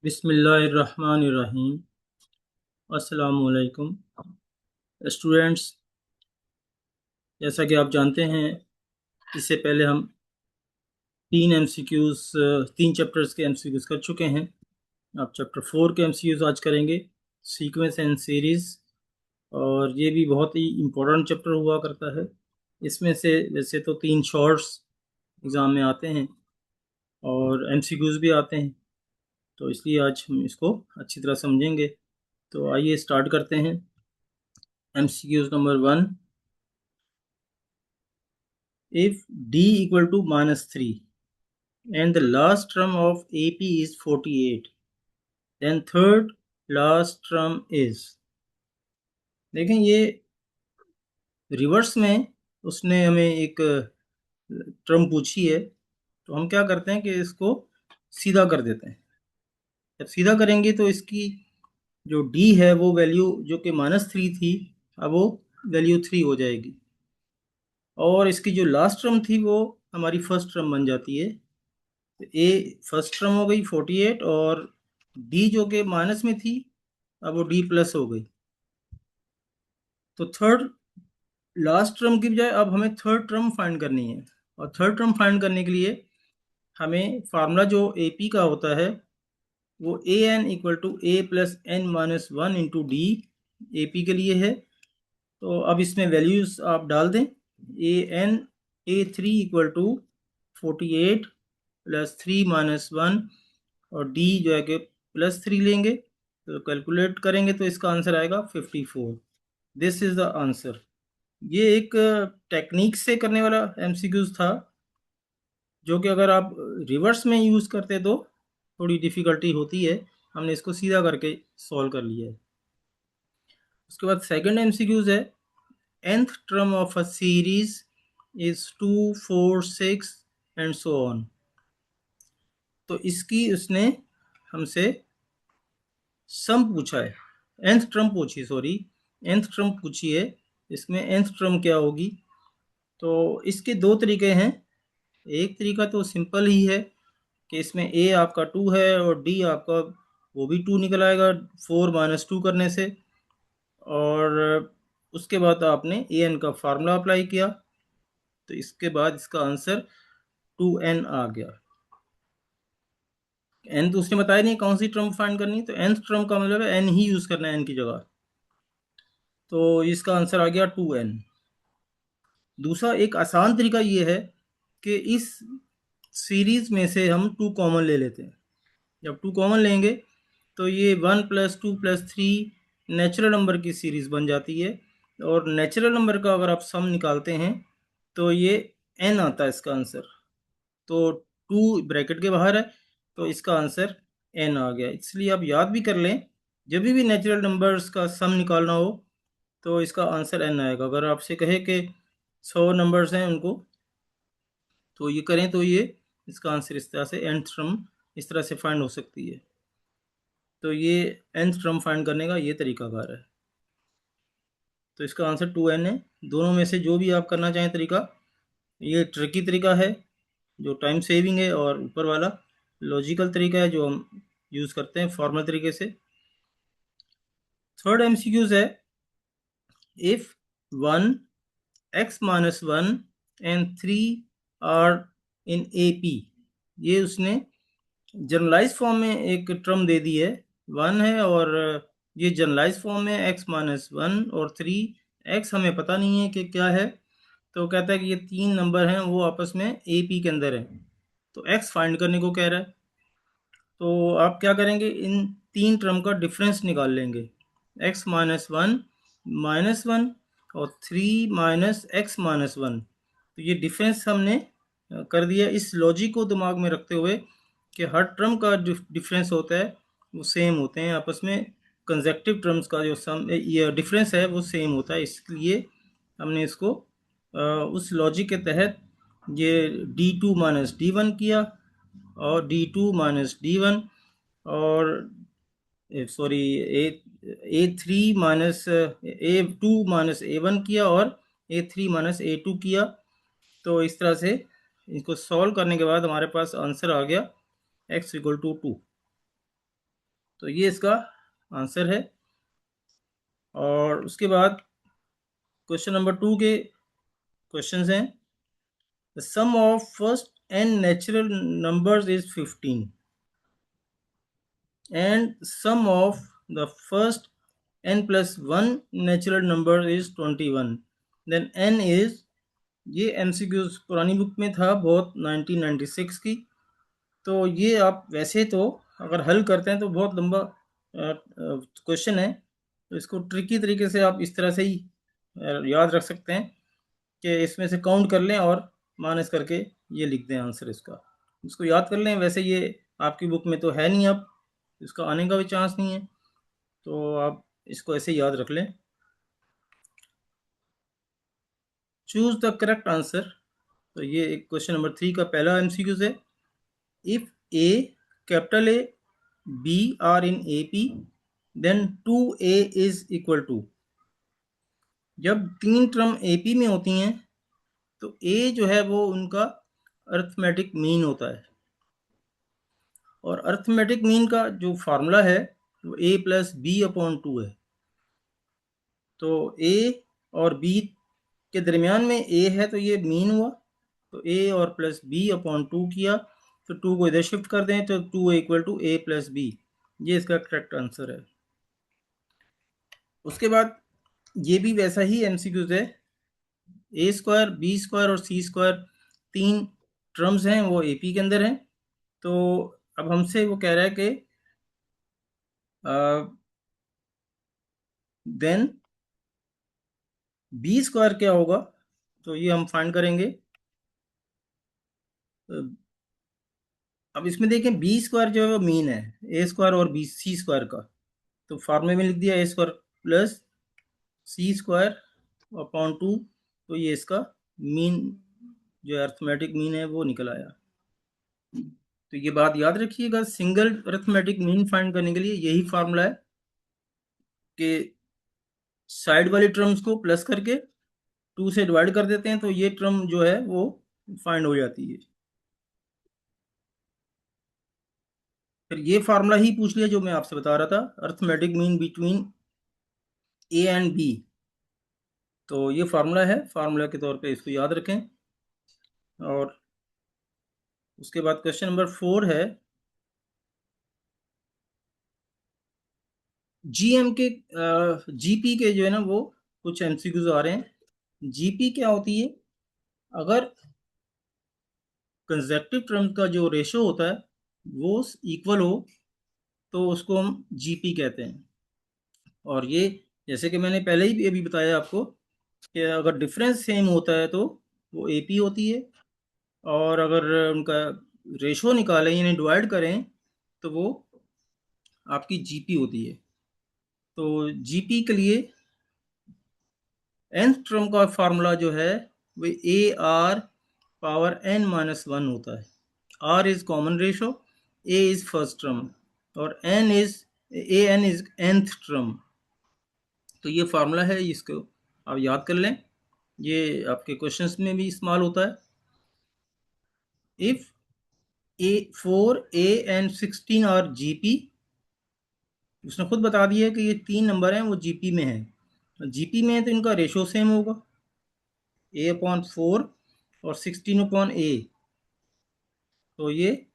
बिस्मिल्लाहिर्रहमानिर्रहीम। अस्सलामुअलैकुम स्टूडेंट्स। जैसा कि आप जानते हैं, इससे पहले हम तीन चैप्टर्स के एमसीक्यूज़ कर चुके हैं। अब चैप्टर 4 के एमसीक्यूज़ आज करेंगे, सीक्वेंस एंड सीरीज़। और ये भी बहुत ही इम्पोर्टेंट चैप्टर हुआ करता है। इसमें से वैसे तो 3 शॉर्ट्स एग्ज़ाम में आते हैं और एमसीक्यूज़ भी आते हैं, तो इसलिए आज हम इसको अच्छी तरह समझेंगे। तो आइए स्टार्ट करते हैं। MCQs number 1, if d equal to -3 and the last term of AP is 48, then third last term is। देखें, ये रिवर्स में उसने हमें एक टर्म पूछी है, तो हम क्या करते हैं कि इसको सीधा कर देते हैं। जब सीधा करेंगे तो इसकी जो d है वो वैल्यू जो कि -3 थी, अब वो वैल्यू 3 हो जाएगी, और इसकी जो लास्ट टर्म थी वो हमारी फर्स्ट टर्म बन जाती है। ए फर्स्ट टर्म हो गई 48, और डी जो कि माइनस में थी अब वो डी प्लस हो गई। तो थर्ड लास्ट टर्म की बजाय अब हमें थर्ड टर्म फाइंड करनी है, और थर्ड टर्म फाइंड करने के लिए हमें फार्मूला जो ए पी का होता है वो A N equal to A plus N minus one into D A P के लिए है। तो अब इसमें वैल्यूज आप डाल दें। A N A three equal to 48 plus 3 minus one, और डी जो है कि +3 लेंगे, तो कैलकुलेट करेंगे तो इसका आंसर आएगा 54। This is the answer. ये एक टेक्निक से करने वाला एमसीक्यूज था, जो कि अगर आप रिवर्स में यूज़ करते तो थोड़ी डिफ़िकल्टी होती है। हमने इसको सीधा करके सॉल्व कर लिया है। उसके बाद सेकंड एमसीक्यूज है, nth term of a series is 2 4 6 and so on. तो इसकी उसने हमसे सम पूछा है, nth टर्म पूछी, सॉरी nth टर्म पूछी है। इसमें nth टर्म क्या होगी? तो इसके दो तरीके हैं। एक तरीका तो सिंपल ही है कि इसमें a आपका 2 है और d आपका वो भी 2 निकल आएगा 4 माइनस 2 करने से, और उसके बाद आपने ए एन का फार्मूला अप्लाई किया, तो इसके बाद इसका आंसर 2n आ गया। n तो उसने बताया नहीं कौन सी टर्म फाइंड करनी, तो nth टर्म का मतलब है n ही यूज़ करना है n की जगह, तो इसका आंसर आ गया 2n। दूसरा एक आसान तरीका ये है कि इस सीरीज में से हम 2 कॉमन ले लेते हैं। जब 2 कॉमन लेंगे तो ये 1 प्लस 2 प्लस 3 नेचुरल नंबर की सीरीज बन जाती है, और नेचुरल नंबर का अगर आप सम निकालते हैं तो ये n आता है इसका आंसर। तो 2 ब्रैकेट के बाहर है, तो इसका आंसर n आ गया। इसलिए आप याद भी कर लें, जब भी नेचुरल नंबर्स का सम निकालना हो तो इसका आंसर n आएगा। अगर आपसे कहे कि 100 नंबर्स हैं उनको, तो ये करें तो ये इसका आंसर इस तरह से nth टर्म इस तरह से फाइंड हो सकती है। तो ये nth टर्म फाइंड करने का ये तरीकाकार है। तो इसका आंसर 2n है। दोनों में से जो भी आप करना चाहें तरीका, ये ट्रिकी तरीका है जो टाइम सेविंग है, और ऊपर वाला लॉजिकल तरीका है जो हम यूज़ करते हैं फॉर्मल तरीके से। थर्ड एमसीक्यूज है, if 1 x minus 1 and 3 are in A P. ये उसने जनरलाइज फॉर्म में एक टर्म दे दी है, 1 है, और ये जनरलाइज फॉर्म में x माइनस 1 और 3, x हमें पता नहीं है कि क्या है, तो कहता है कि ये 3 नंबर हैं वो आपस में ए पी के अंदर है, तो x फाइंड करने को कह रहा है। तो आप क्या करेंगे, इन 3 टर्म का डिफरेंस निकाल लेंगे, x माइनस 1 माइनस 1 और 3 माइनस x माइनस 1। तो ये डिफरेंस हमने कर दिया। इस लॉजिक को दिमाग में रखते हुए कि हर टर्म का डिफरेंस होता है वो सेम होते हैं आपस में, कंसेक्टिव टर्म्स का जो सम ये डिफरेंस है वो सेम होता है, इसलिए हमने इसको उस लॉजिक के तहत ये d2 माइनस d1 किया, और d2 माइनस d1, और सॉरी ए थ्री माइनस ए2 माइनस ए1 किया, और ए3 माइनस ए2 किया। तो इस तरह से इसको सॉल्व करने के बाद हमारे पास आंसर आ गया x इक्वल टू 2। तो ये इसका आंसर है। और उसके बाद क्वेश्चन नंबर 2 के क्वेश्चंस हैं, the sum of first n natural numbers is 15 and sum of the first n plus 1 natural number is 21, then n is, ये MCQ पुरानी बुक में था बहुत 1996 की। तो ये आप वैसे तो अगर हल करते हैं तो बहुत लंबा क्वेश्चन है, तो इसको ट्रिकी तरीके से आप इस तरह से ही याद रख सकते हैं कि इसमें से काउंट कर लें और माइनस करके ये लिख दें आंसर इसका। इसको याद कर लें, वैसे ये आपकी बुक में तो है नहीं, अब इसका आने का भी चांस नहीं है, तो आप इसको ऐसे याद रख लें। Choose the correct answer. तो ये एक क्वेश्चन नंबर 3 का पहला MCQ है, if a capital A B are in AP then 2A is equal to, जब 3 टर्म AP में होती हैं तो A जो है वो उनका अर्थमेटिक मीन होता है, और अर्थमेटिक मीन का जो फार्मूला है वो A प्लस बी अपॉन 2 है। तो A और B के दरमियान में A है तो ये मीन हुआ, तो A और प्लस बी अपॉन 2 किया, तो 2 को इधर शिफ्ट कर दें तो 2 equal to A plus B, ये इसका करेक्ट आंसर है। उसके बाद ये भी वैसा ही MCQ है, A स्क्वायर बी स्क्वायर और C स्क्वायर 3 टर्म्स हैं वो AP के अंदर हैं। तो अब हमसे वो कह रहा है कि देन बी स्क्वायर क्या होगा, तो ये हम फाइंड करेंगे। अब इसमें देखें बी स्क्वायर जो है वो मीन है A स्क्वायर और बी C स्क्वायर का, तो फार्मूले में लिख दिया A square plus C square upon 2, तो ये इसका मीन जो अर्थमेटिक मीन है वो निकल आया। तो ये बात याद रखिएगा, सिंगल अर्थमेटिक मीन फाइंड करने के लिए यही फार्मूला है कि साइड वाली टर्म्स को प्लस करके 2 से डिवाइड कर देते हैं, तो ये टर्म जो है वो फाइंड हो जाती है। फिर ये फार्मूला ही पूछ लिया जो मैं आपसे बता रहा था, arithmetic mean between A and B। तो ये फार्मूला है, फार्मूला के तौर पे इसको याद रखें। और उसके बाद क्वेश्चन नंबर 4 है, GM के GP के जो है ना वो कुछ MCQs आ रहे हैं। GP क्या होती है, अगर कंसेक्टिव टर्म का जो रेशो होता है वो इक्वल हो तो उसको हम GP कहते हैं। और ये जैसे कि मैंने पहले ही अभी बताया आपको कि अगर डिफरेंस सेम होता है तो वो AP होती है, और अगर उनका रेशो निकालें यानी डिवाइड करें तो वो आपकी GP होती है। तो GP के लिए nth टर्म का फार्मूला जो है वो AR पावर n माइनस 1 होता है। R is common ratio, A is first term और n इज nth टर्म। तो ये फार्मूला है, इसको आप याद कर लें, ये आपके क्वेश्चंस में भी इस्तेमाल होता है। If A4 A and 16 are GP, उसने खुद बता दिया है कि ये 3 नंबर हैं वो GP में है। GP में है तो इनका रेशो सेम होगा A अपॉन 4 और 16 अपॉन A, तो ये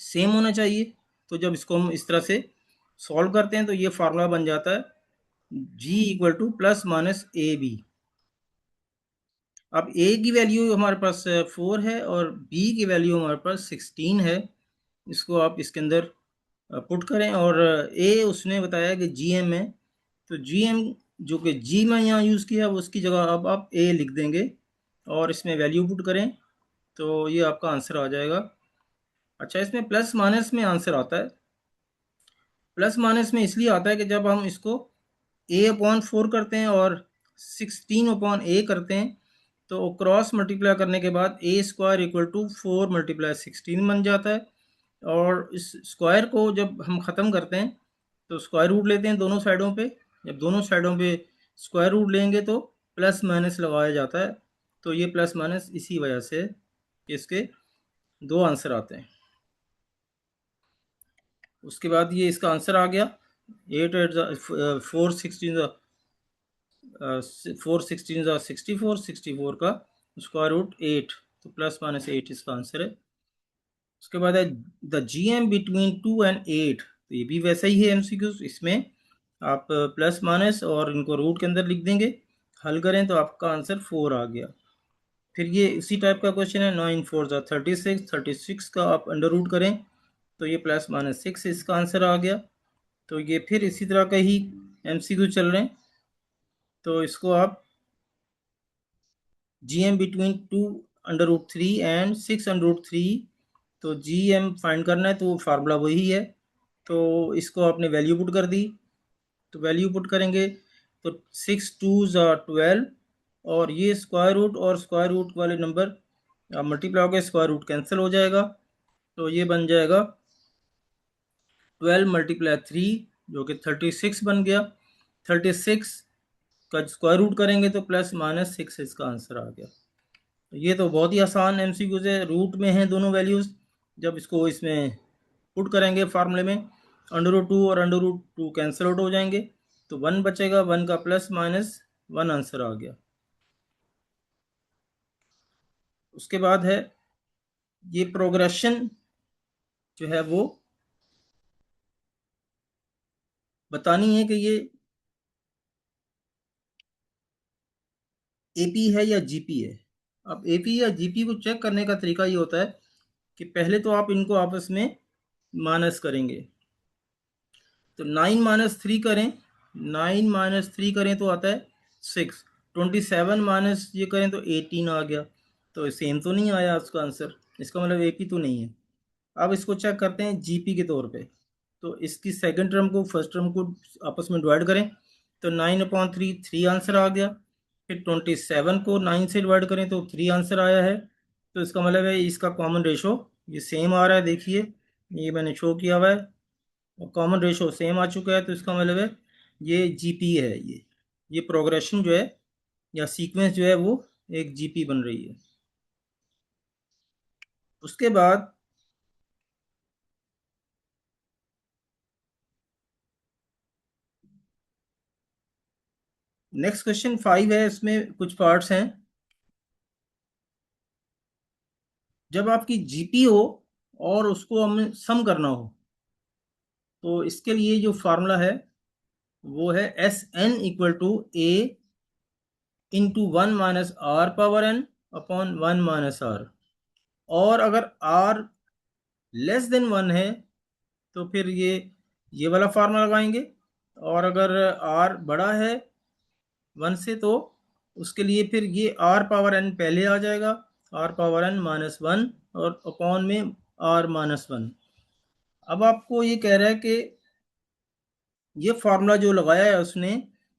सेम होना चाहिए। तो जब इसको हम इस तरह से सॉल्व करते हैं तो ये फार्मूला बन जाता है G equal two plus minus AB। अब A की वैल्यू हमारे पास 4 है और B की वैल्यू हमारे पास 16 है। इसको आप इसके अंदर पुट करें, और A उसने बताया कि GM है, तो GM जो कि G में यहाँ यूज़ किया है उसकी जगह अब आप A लिख देंगे और इसमें वैल्यू पुट करें तो ये आपका आंसर आ जाएगा। अच्छा, इसमें प्लस माइनस में आंसर आता है। प्लस माइनस में इसलिए आता है कि जब हम इसको A अपॉन 4 करते हैं और 16 अपॉन A करते हैं तो क्रॉस मल्टीप्लाई करने के बाद A square equal to 4 multiply 16 बन जाता है। और इस स्क्वायर को जब हम ख़त्म करते हैं तो स्क्वायर रूट लेते हैं दोनों साइडों पे, जब दोनों साइडों पे स्क्वायर रूट लेंगे तो प्लस माइनस लगाया जाता है। तो ये प्लस माइनस इसी वजह से इसके 2 आंसर आते हैं। उसके बाद ये इसका आंसर आ गया 4 16 का स्क्वायर रूट 8, तो ±8 इसका आंसर है। उसके बाद है द GM बिटवीन 2 and 8, तो ये भी वैसा ही है एमसीक्यू। इसमें आप प्लस माइनस और इनको रूट के अंदर लिख देंगे, हल करें तो आपका आंसर 4 आ गया। फिर ये इसी टाइप का क्वेश्चन है 9 4 36, 36 का आप अंडर रूट करें तो ये ±6 इसका आंसर आ गया। तो ये फिर इसी तरह का ही एमसीक्यू चल रहे हैं। तो इसको आप GM between 2 under root 3 and 6 under root 3, तो GM फाइंड करना है, तो फार्मूला वही है। तो इसको आपने वैल्यू पुट कर दी, तो वैल्यू पुट करेंगे तो 6 2 12, और ये स्क्वायर रूट और स्क्वायर रूट वाले नंबर आप मल्टीप्लाई होकर स्क्वायर रूट कैंसिल हो जाएगा, तो ये बन जाएगा 12 × 3 जो कि 36 बन गया। 36 का स्क्वायर रूट करेंगे तो ±6 इसका आंसर आ गया। तो ये तो बहुत ही आसान एमसीक्यूज है, रूट में है दोनों वैल्यूज़। जब इसको इसमें पुट करेंगे फार्मूले में, √2 और √2 कैंसिल आउट हो जाएंगे, तो 1 बचेगा, 1 का ±1 आंसर आ गया। उसके बाद है ये प्रोग्रेशन जो है वो बतानी है कि ये एपी है या जीपी है। अब एपी या जीपी को चेक करने का तरीका ये होता है कि पहले तो आप इनको आपस में माइनस करेंगे, तो 9 - 3 करें, 9 - 3 करें तो आता है 6, 27 माइनस ये करें तो 18 आ गया। तो सेम तो नहीं आया उसका आंसर, इसका मतलब एपी तो नहीं है। अब इसको चेक करते हैं जीपी के तौर पे। तो इसकी सेकंड टर्म को फर्स्ट टर्म को आपस में डिवाइड करें तो 9/3 3 आंसर आ गया। फिर 27 को 9 से डिवाइड करें तो 3 आंसर आया है। तो इसका मतलब है इसका कॉमन रेशो ये सेम आ रहा है, देखिए ये मैंने शो किया हुआ है, और कॉमन रेशो सेम आ चुका है। तो इसका मतलब है ये जीपी है, ये प्रोग्रेशन जो है या सीक्वेंस जो है वो एक जीपी बन रही है। उसके बाद नेक्स्ट क्वेश्चन 5 है, इसमें कुछ पार्ट्स हैं। जब आपकी जीपी हो और उसको हमें सम करना हो, तो इसके लिए जो फार्मूला है वो है SN = A × 1 - R⁻n/1 - R। और अगर R <<1 है तो फिर ये वाला फार्मूला लगाएंगे, और अगर R बड़ा है 1 से तो उसके लिए फिर ये R⁻n पहले आ जाएगा, R⁻n-1 और अपॉन में R-1। अब आपको ये कह रहा है कि ये फार्मूला जो लगाया है उसने,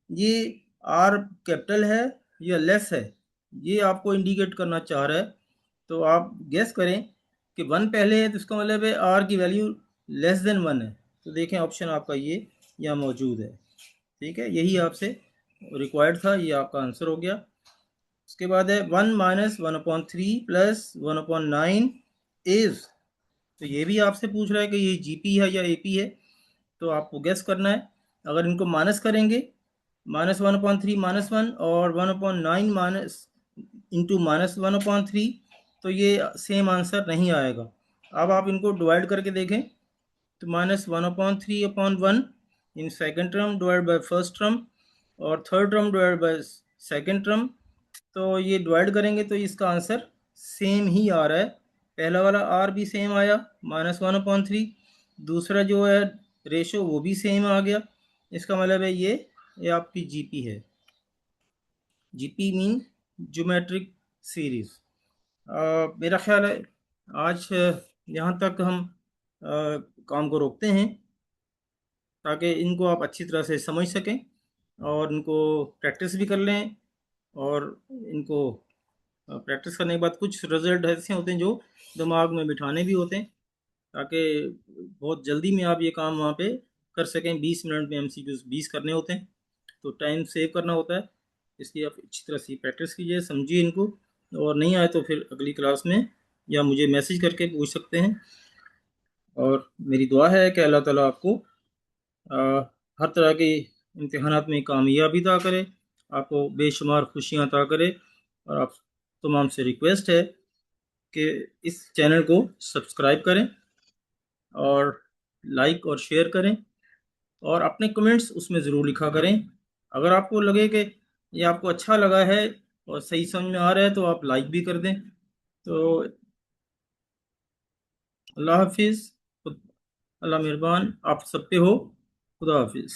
ये R कैपिटल है या लेस है, ये आपको इंडिकेट करना चाह रहा है। तो आप गेस करें कि 1 पहले है तो इसका मतलब है R की वैल्यू <<1 है। तो देखें ऑप्शन आपका ये यहाँ मौजूद है। ठीक है, यही आपसे रिक्वायर्ड था, ये आपका आंसर हो गया। उसके बाद है 1 - 1/3 + 1/9 इज, तो ये भी आपसे पूछ रहा है कि ये जीपी है या एपी है, तो आपको गेस करना है। अगर इनको माइनस करेंगे, -1/3 -1 और 1/9 माइनस इंटू -1/3, तो ये सेम आंसर नहीं आएगा। अब आप इनको डिवाइड करके देखें तो -1/3/1 in second term divide by first term, और third term divide by second term, तो ये डिवाइड करेंगे तो इसका आंसर सेम ही आ रहा है। पहला वाला आर भी सेम आया -1/3, दूसरा जो है रेशो वो भी सेम आ गया। इसका मतलब है ये आपकी जीपी है। GP mean geometric series. मेरा ख्याल है आज यहाँ तक हम काम को रोकते हैं, ताकि इनको आप अच्छी तरह से समझ सकें और इनको प्रैक्टिस भी कर लें। और इनको प्रैक्टिस करने के बाद कुछ रिजल्ट ऐसे होते हैं जो दिमाग में बिठाने भी होते हैं, ताकि बहुत जल्दी में आप ये काम वहाँ पे कर सकें। 20 मिनट में एमसीक्यूज़ 20 करने होते हैं, तो टाइम सेव करना होता है। इसलिए आप अच्छी तरह से प्रैक्टिस कीजिए, समझिए इनको, और नहीं आए तो फिर अगली क्लास में या मुझे मैसेज करके पूछ सकते हैं। और मेरी दुआ है कि अल्लाह ताला आपको हर तरह के इम्तिहानात में कामयाबी अता करे, आपको बेशुमार खुशियाँ अता करे। और आप तमाम से रिक्वेस्ट है कि इस चैनल को सब्सक्राइब करें और लाइक और शेयर करें और अपने कमेंट्स उसमें ज़रूर लिखा करें। अगर आपको लगे कि ये आपको अच्छा लगा है और सही समझ में आ रहा है तो आप लाइक भी कर दें। तो अल्लाह हाफिज़। अल्लाह मेहरबान आप सब पे हो। खुदा हाफिज़।